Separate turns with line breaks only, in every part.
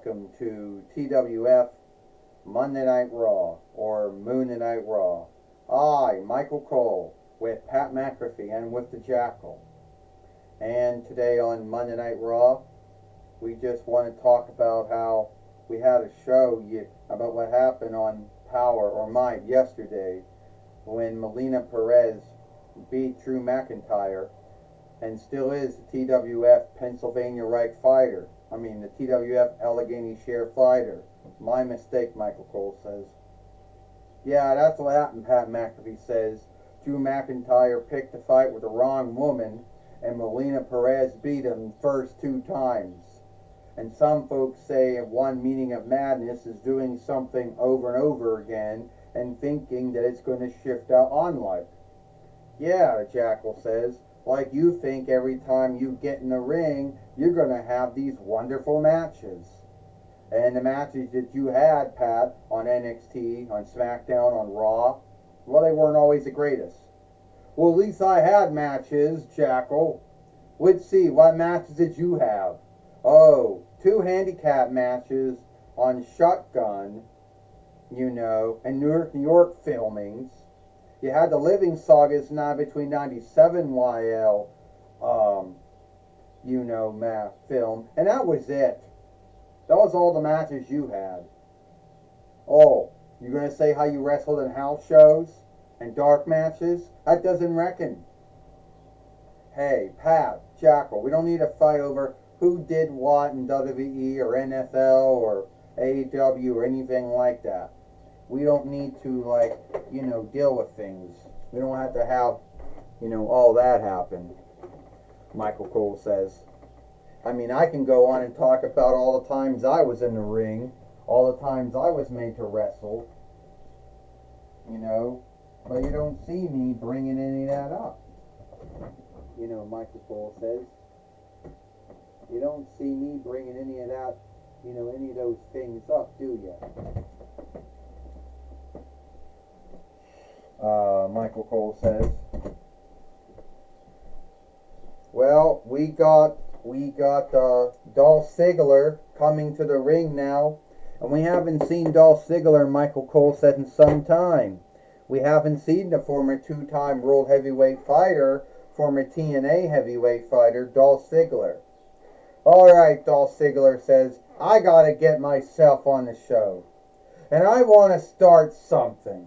welcome to TWF Monday Night Raw, or Moon Night Raw. I, Michael Cole, with Pat McAfee and with the Jackal. And today on Monday Night Raw, we just want to talk about how we had a show about what happened on Power or Might yesterday when Melina Perez beat Drew McIntyre and still is the TWF Pennsylvania Reich fighter. The TWF Allegheny Share fighter. My mistake, Michael Cole says. Yeah, that's what happened, Pat McAfee says. Drew McIntyre picked a fight with the wrong woman, and Melina Perez beat him the first 2 times. And some folks say one meaning of madness is doing something over and over again and thinking that it's going to shift out on like. Yeah, the Jackal says. Like you think every time you get in the ring, you're going to have these wonderful matches. And the matches that you had, Pat, on NXT, on SmackDown, on Raw, well, they weren't always the greatest. Well, at least I had matches, Jackal. Let's see, what matches did you have? Oh, 2 handicap matches on Shotgun, and New York filmings. You had the Living Sagas now between 97 YL, film, and that was it. That was all the matches you had. Oh, you're going to say how you wrestled in house shows and dark matches? That doesn't reckon. Hey, Pat, Jackal, we don't need to fight over who did what in WWE or NFL or AEW or anything like that. We don't need to, deal with things. We don't have to have, all that happen, Michael Cole says. I can go on and talk about all the times I was in the ring, all the times I was made to wrestle, but you don't see me bringing any of that up. Michael Cole says. You don't see me bringing any of that, any of those things up, do you? Michael Cole says. Well, we got Dolph Ziggler coming to the ring now, and we haven't seen Dolph Ziggler, Michael Cole said, in some time. We haven't seen the former 2-time World Heavyweight fighter, former TNA Heavyweight fighter, Dolph Ziggler. Alright, Dolph Ziggler says, I gotta get myself on the show. And I want to start something.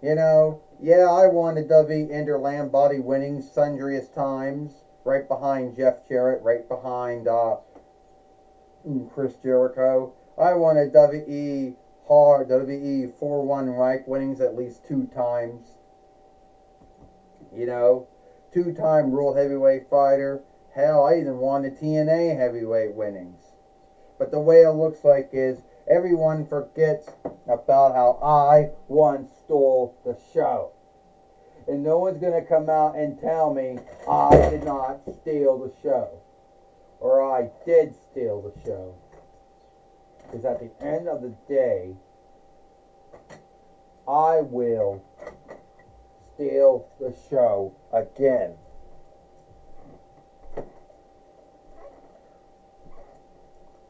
I won the WWE Interland Body winning sundriest times. Right behind Jeff Jarrett, right behind Chris Jericho. I won a WWE 4-1 Reich winnings at least 2 times. 2-time World Heavyweight fighter. Hell, I even won the TNA Heavyweight winnings. But the way it looks like is everyone forgets about how I once stole the show. And no one's going to come out and tell me I did not steal the show. Or I did steal the show. Because at the end of the day, I will steal the show again.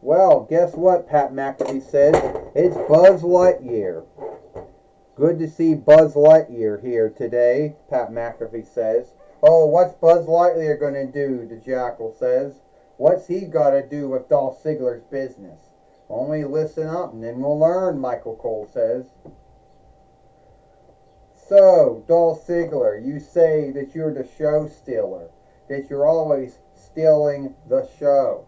Well, guess what, Pat McAfee said? It's Buzz Lightyear. Good to see Buzz Lightyear here today, Pat McAfee says. Oh, what's Buzz Lightyear going to do, the Jackal says. What's he got to do with Dolph Ziggler's business? Only listen up and then we'll learn, Michael Cole says. So, Dolph Ziggler, you say that you're the show stealer, that you're always stealing the show.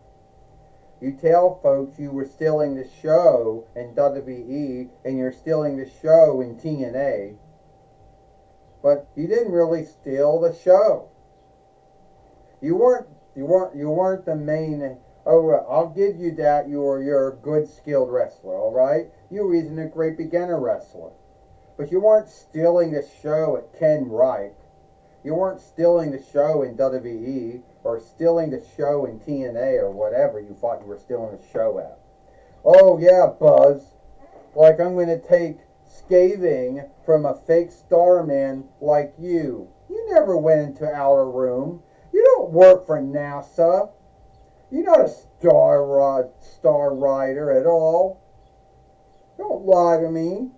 You tell folks you were stealing the show in WWE and you're stealing the show in TNA. But you didn't really steal the show. You weren't the main. Oh, I'll give you that. You're a good skilled wrestler, all right? You were even a great beginner wrestler. But you weren't stealing the show at Ken Reich. You weren't stealing the show in WWE or stealing the show in TNA or whatever you thought you were stealing the show at. Oh yeah, Buzz. Like I'm going to take scathing from a fake star man like you. You never went into Outer Room. You don't work for NASA. You're not a Star Rider at all. Don't lie to me.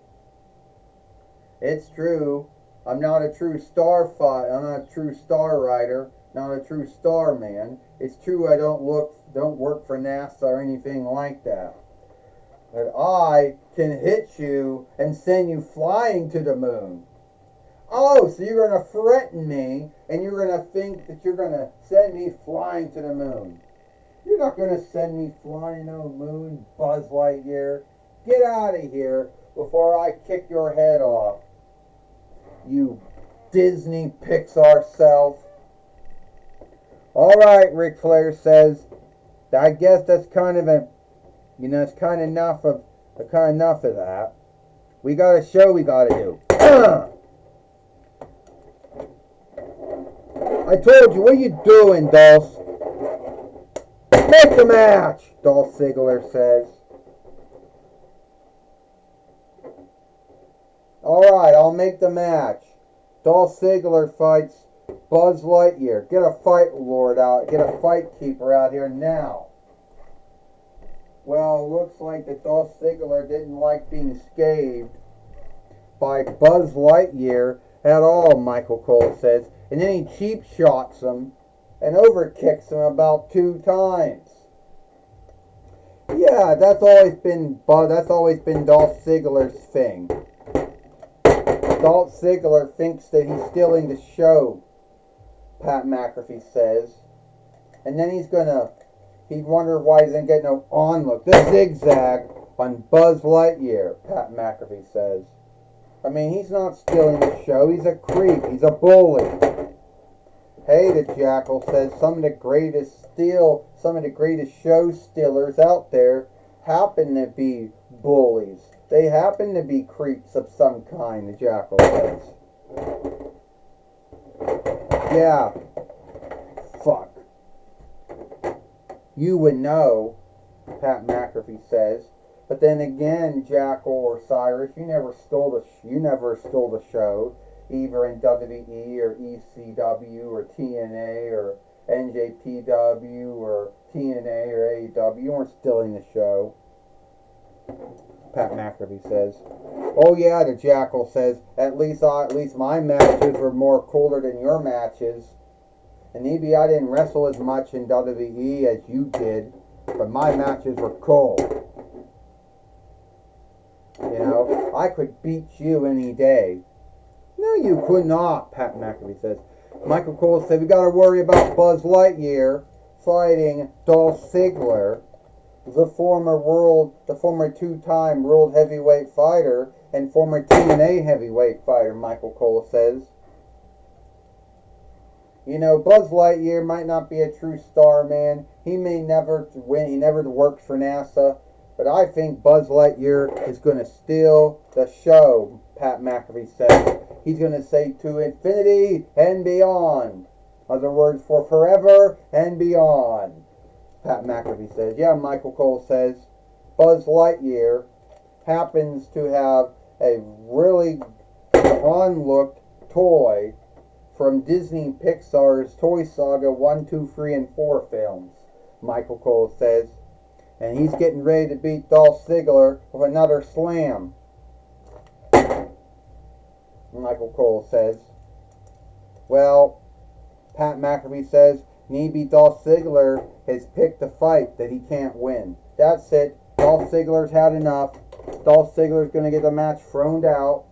It's true. I'm not a true I'm not a true Star Rider, not a true Star Man. It's true I don't work for NASA or anything like that. But I can hit you and send you flying to the moon. Oh, so you're going to threaten me and you're going to think that you're going to send me flying to the moon. You're not going to send me flying to the moon, Buzz Lightyear. Get out of here before I kick your head off, you Disney Pixar self. Alright, Ric Flair says, I guess that's kind of it's kind of enough of that. We got a show we got to do. I told you, what are you doing, Dolph? Make the match, Dolph Ziggler says. Alright, I'll make the match. Dolph Ziggler fights Buzz Lightyear. Get a fight lord out. Get a fight keeper out here now. Well, looks like that Dolph Ziggler didn't like being scathed by Buzz Lightyear at all, Michael Cole says. And then he cheap shots him and overkicks him about 2 times. Yeah, that's always been Dolph Ziggler's thing. Dolph Ziggler thinks that he's stealing the show, Pat McAfee says. And then he'd wonder why he doesn't get no onlook. The zigzag on Buzz Lightyear, Pat McAfee says. I mean, he's not stealing the show. He's a creep. He's a bully. Hey, the Jackal says some of the greatest show stealers out there happen to be bullies. They happen to be creeps of some kind, the Jackal says. Yeah. Fuck. You would know, Pat McAfee says. But then again, Jackal or Cyrus, you never stole the show, either in WWE or ECW or TNA or NJPW or TNA or AEW. You weren't stealing the show, Pat McAfee says. Oh yeah, the Jackal says, at least my matches were more cooler than your matches. And maybe I didn't wrestle as much in WWE as you did, but my matches were cool. You know, I could beat you any day. No, you could not, Pat McAfee says. Michael Cole said, we got to worry about Buzz Lightyear fighting Dolph Ziggler, the former 2-time world heavyweight fighter and former TNA heavyweight fighter, Michael Cole says. You know, Buzz Lightyear might not be a true star man. He may never win. He never worked for NASA. But I think Buzz Lightyear is going to steal the show, Pat McAfee says. He's going to say to infinity and beyond. Other words for forever and beyond, Pat McAfee says. Yeah, Michael Cole says Buzz Lightyear happens to have a really on-looked toy from Disney Pixar's Toy Saga 1, 2, 3, and 4 films, Michael Cole says. And he's getting ready to beat Dolph Ziggler with another slam, Michael Cole says. Well, Pat McAfee says maybe Dolph Ziggler has picked a fight that he can't win. That's it. Dolph Ziggler's had enough. Dolph Ziggler's going to get the match thrown out.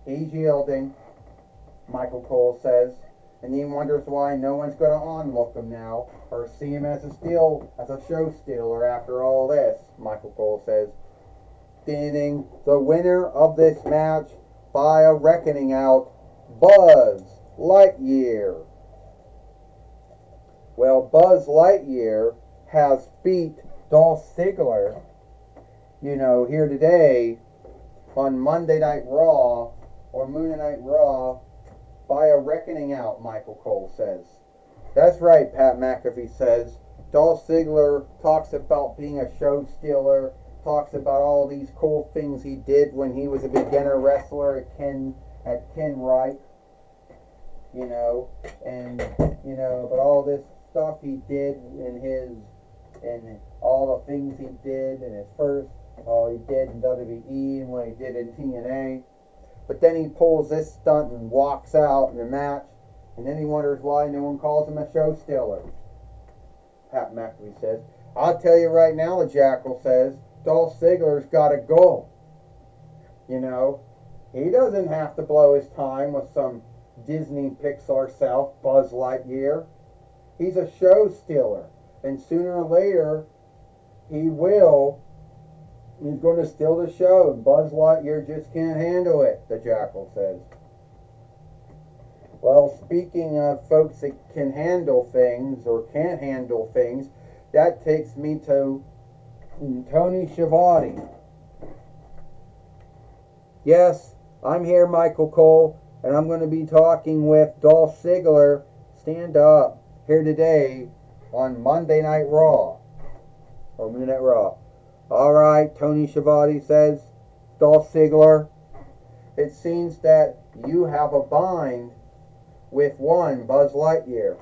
He's yielding, Michael Cole says. And he wonders why no one's going to onlook him now or see him as a show stealer after all this, Michael Cole says. Standing the winner of this match by a reckoning out, Buzz Lightyear. Well, Buzz Lightyear has beat Dolph Ziggler, you know, here today on Monday Night Raw or Monday Night Raw by a reckoning out, Michael Cole says. That's right, Pat McAfee says. Dolph Ziggler talks about being a show stealer, talks about all these cool things he did when he was a beginner wrestler at Ken Reich, but all this stuff he did in his and all the things he did in his first, he did in WWE and what he did in TNA. But then he pulls this stunt and walks out in the match, and then he wonders why no one calls him a show stealer. Pat McAfee says, I'll tell you right now, the Jackal says, Dolph Ziggler's got a goal. You know, he doesn't have to blow his time with some Disney Pixar South Buzz Lightyear. He's a show stealer. And sooner or later, he's going to steal the show. And Buzz Lightyear just can't handle it, the Jackal says. Well, speaking of folks that can handle things or can't handle things, that takes me to Tony Schiavone. Yes, I'm here, Michael Cole, and I'm going to be talking with Dolph Ziggler, stand up, here today on Monday Night Raw, or Monday Night Raw. All right, Tony Schiavone says, Dolph Ziggler, it seems that you have a bind with one Buzz Lightyear.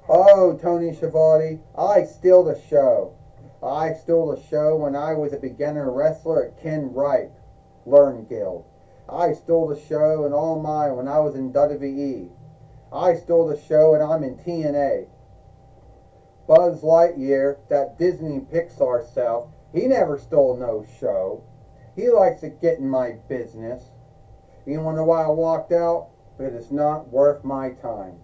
Oh, Tony Schiavone, I steal the show. I stole the show when I was a beginner wrestler at Ken Wright Learn Guild. I stole the show and all mine when I was in WWE. I stole the show and I'm in TNA. Buzz Lightyear, that Disney Pixar self, he never stole no show. He likes to get in my business. You wanna know why I walked out? Because it's not worth my time.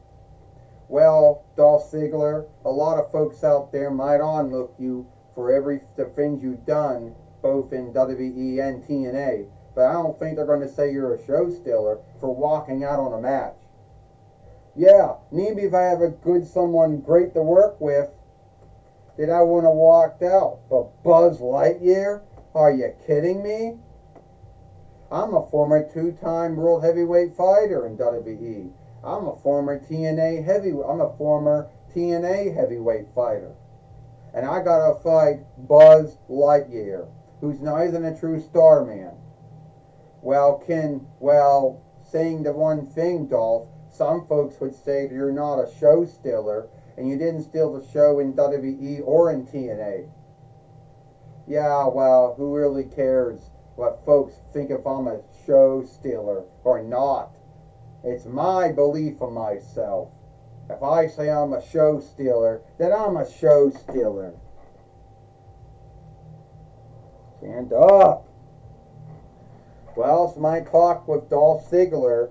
Well, Dolph Ziggler, a lot of folks out there might onlook you for the things you've done, both in WWE and TNA, but I don't think they're going to say you're a show stealer for walking out on a match. Yeah, maybe if I have a good someone great to work with, then I wouldn't have walked out. But Buzz Lightyear? Are you kidding me? I'm a former two-time world heavyweight fighter in WWE. I'm a former TNA heavyweight fighter. And I gotta fight Buzz Lightyear, who's not even a true star man. Well, saying the one thing, Dolph, some folks would say that you're not a show stealer, and you didn't steal the show in WWE or in TNA. Yeah, well, who really cares what folks think if I'm a show stealer or not? It's my belief of myself. If I say I'm a show stealer, then I'm a show stealer. Stand up. Well, it's my talk with Dolph Ziggler.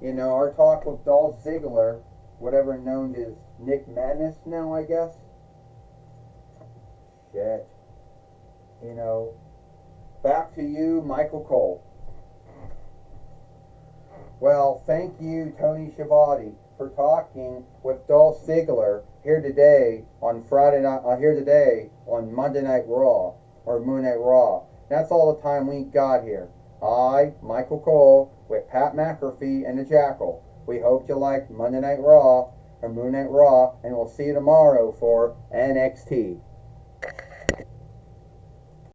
You know, our talk with Dolph Ziggler, whatever known as Nick Madness now, I guess. Shit. You know, back to you, Michael Cole. Well, thank you, Tony Schiavone, for talking with Dolph Ziggler here today on Monday Night Raw, or Moon Night Raw. That's all the time we got here. I, Michael Cole, with Pat McAfee and the Jackal. We hope you liked Monday Night Raw or Moon Night Raw, and we'll see you tomorrow for NXT.